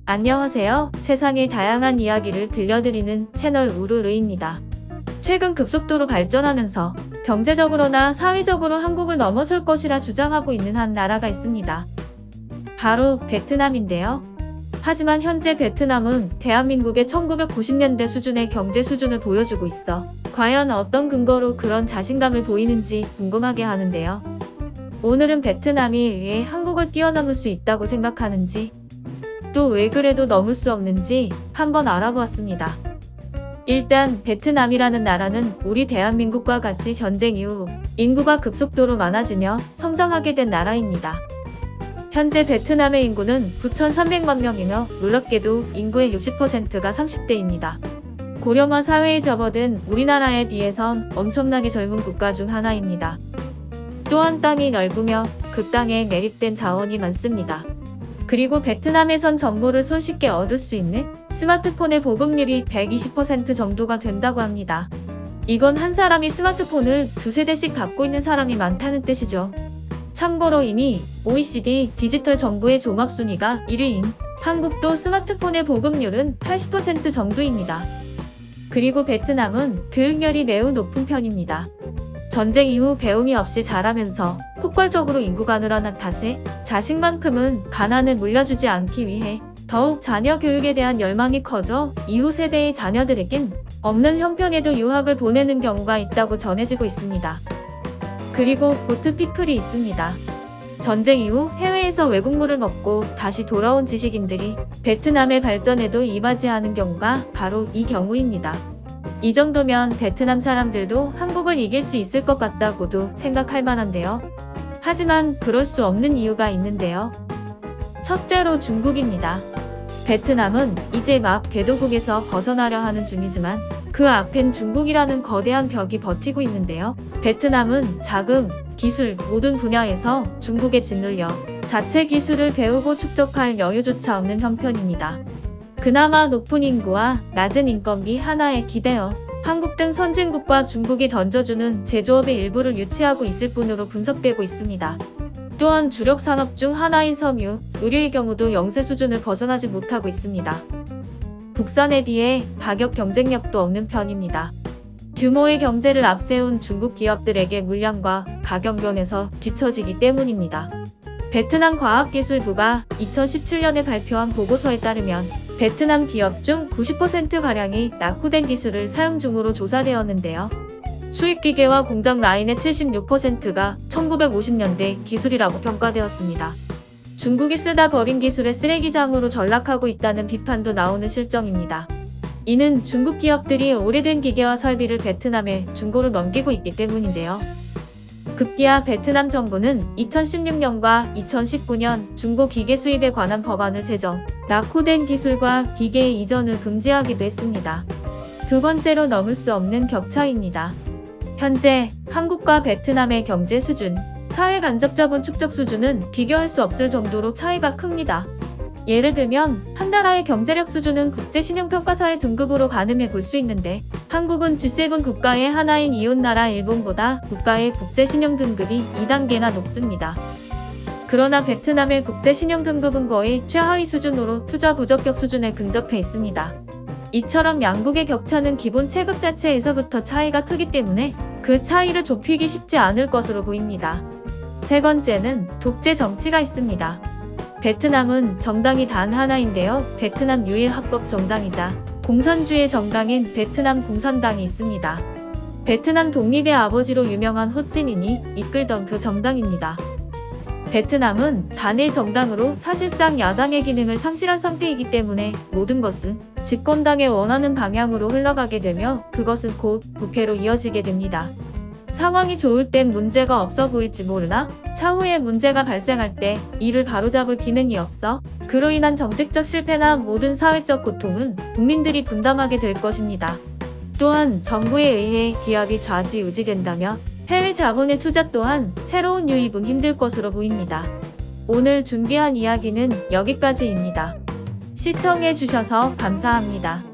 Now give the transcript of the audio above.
안녕하세요. 세상의 다양한 이야기를 들려드리는 채널 우르르입니다. 최근 급속도로 발전하면서 경제적으로나 사회적으로 한국을 넘어설 것이라 주장하고 있는 한 나라가 있습니다. 바로 베트남인데요. 하지만 현재 베트남은 대한민국의 1990년대 수준의 경제 수준을 보여주고 있어 과연 어떤 근거로 그런 자신감을 보이는지 궁금하게 하는데요. 오늘은 베트남이 왜 한국을 뛰어넘을 수 있다고 생각하는지, 또 왜 그래도 넘을 수 없는지 한번 알아보았습니다. 일단 베트남이라는 나라는 우리 대한민국과 같이 전쟁 이후 인구가 급속도로 많아지며 성장하게 된 나라입니다. 현재 베트남의 인구는 9,300만 명이며 놀랍게도 인구의 60%가 30대입니다. 고령화 사회에 접어든 우리나라에 비해선 엄청나게 젊은 국가 중 하나입니다. 또한 땅이 넓으며 그 땅에 매립된 자원이 많습니다. 그리고 베트남에선 정보를 손쉽게 얻을 수 있는 스마트폰의 보급률이 120% 정도가 된다고 합니다. 이건 한 사람이 스마트폰을 두세 대씩 갖고 있는 사람이 많다는 뜻이죠. 참고로 이미 OECD 디지털 정보의 종합순위가 1위인 한국도 스마트폰의 보급률은 80% 정도입니다. 그리고 베트남은 교육열이 매우 높은 편입니다. 전쟁 이후 배움이 없이 자라면서 폭발적으로 인구가 늘어난 탓에 자식만큼은 가난을 물려주지 않기 위해 더욱 자녀 교육에 대한 열망이 커져 이후 세대의 자녀들에겐 없는 형편에도 유학을 보내는 경우가 있다고 전해지고 있습니다. 그리고 보트피플이 있습니다. 전쟁 이후 해외에서 외국물을 먹고 다시 돌아온 지식인들이 베트남의 발전에도 이바지하는 경우가 바로 이 경우입니다. 이 정도면 베트남 사람들도 한국을 이길 수 있을 것 같다고도 생각할 만한데요. 하지만 그럴 수 없는 이유가 있는데요. 첫째로 중국입니다. 베트남은 이제 막 개도국에서 벗어나려 하는 중이지만 그 앞엔 중국이라는 거대한 벽이 버티고 있는데요. 베트남은 자금, 기술 모든 분야에서 중국에 짓눌려 자체 기술을 배우고 축적할 여유조차 없는 형편입니다. 그나마 높은 인구와 낮은 인건비 하나에 기대어 한국 등 선진국과 중국이 던져주는 제조업의 일부를 유치하고 있을 뿐으로 분석되고 있습니다. 또한 주력 산업 중 하나인 섬유, 의료의 경우도 영세 수준을 벗어나지 못하고 있습니다. 국산에 비해 가격 경쟁력도 없는 편입니다. 규모의 경제를 앞세운 중국 기업들에게 물량과 가격 면에서 뒤처지기 때문입니다. 베트남 과학기술부가 2017년에 발표한 보고서에 따르면 베트남 기업 중 90%가량이 낙후된 기술을 사용 중으로 조사되었는데요. 수입기계와 공장 라인의 76%가 1950년대 기술이라고 평가되었습니다. 중국이 쓰다 버린 기술의 쓰레기장으로 전락하고 있다는 비판도 나오는 실정입니다. 이는 중국 기업들이 오래된 기계와 설비를 베트남에 중고로 넘기고 있기 때문인데요. 급기야 베트남 정부는 2016년과 2019년 중고 기계 수입에 관한 법안을 제정, 낙후된 기술과 기계의 이전을 금지하기도 했습니다. 두 번째로 넘을 수 없는 격차입니다. 현재 한국과 베트남의 경제 수준, 사회 간접 자본 축적 수준은 비교할 수 없을 정도로 차이가 큽니다. 예를 들면 한 나라의 경제력 수준은 국제신용평가사의 등급으로 가늠해 볼 수 있는데 한국은 G7 국가의 하나인 이웃나라 일본보다 국가의 국제신용 등급이 2단계나 높습니다. 그러나 베트남의 국제신용 등급은 거의 최하위 수준으로 투자 부적격 수준에 근접해 있습니다. 이처럼 양국의 격차는 기본 체급 자체에서부터 차이가 크기 때문에 그 차이를 좁히기 쉽지 않을 것으로 보입니다. 세 번째는 독재 정치가 있습니다. 베트남은 정당이 단 하나인데요. 베트남 유일 합법 정당이자 공산주의 정당인 베트남 공산당이 있습니다. 베트남 독립의 아버지로 유명한 호찌민이 이끌던 그 정당입니다. 베트남은 단일 정당으로 사실상 야당의 기능을 상실한 상태이기 때문에 모든 것은 집권당의 원하는 방향으로 흘러가게 되며 그것은 곧 부패로 이어지게 됩니다. 상황이 좋을 땐 문제가 없어 보일지 모르나 차후에 문제가 발생할 때 이를 바로잡을 기능이 없어 그로 인한 정책적 실패나 모든 사회적 고통은 국민들이 분담하게 될 것입니다. 또한 정부에 의해 기업이 좌지우지된다며 해외 자본의 투자 또한 새로운 유입은 힘들 것으로 보입니다. 오늘 준비한 이야기는 여기까지입니다. 시청해주셔서 감사합니다.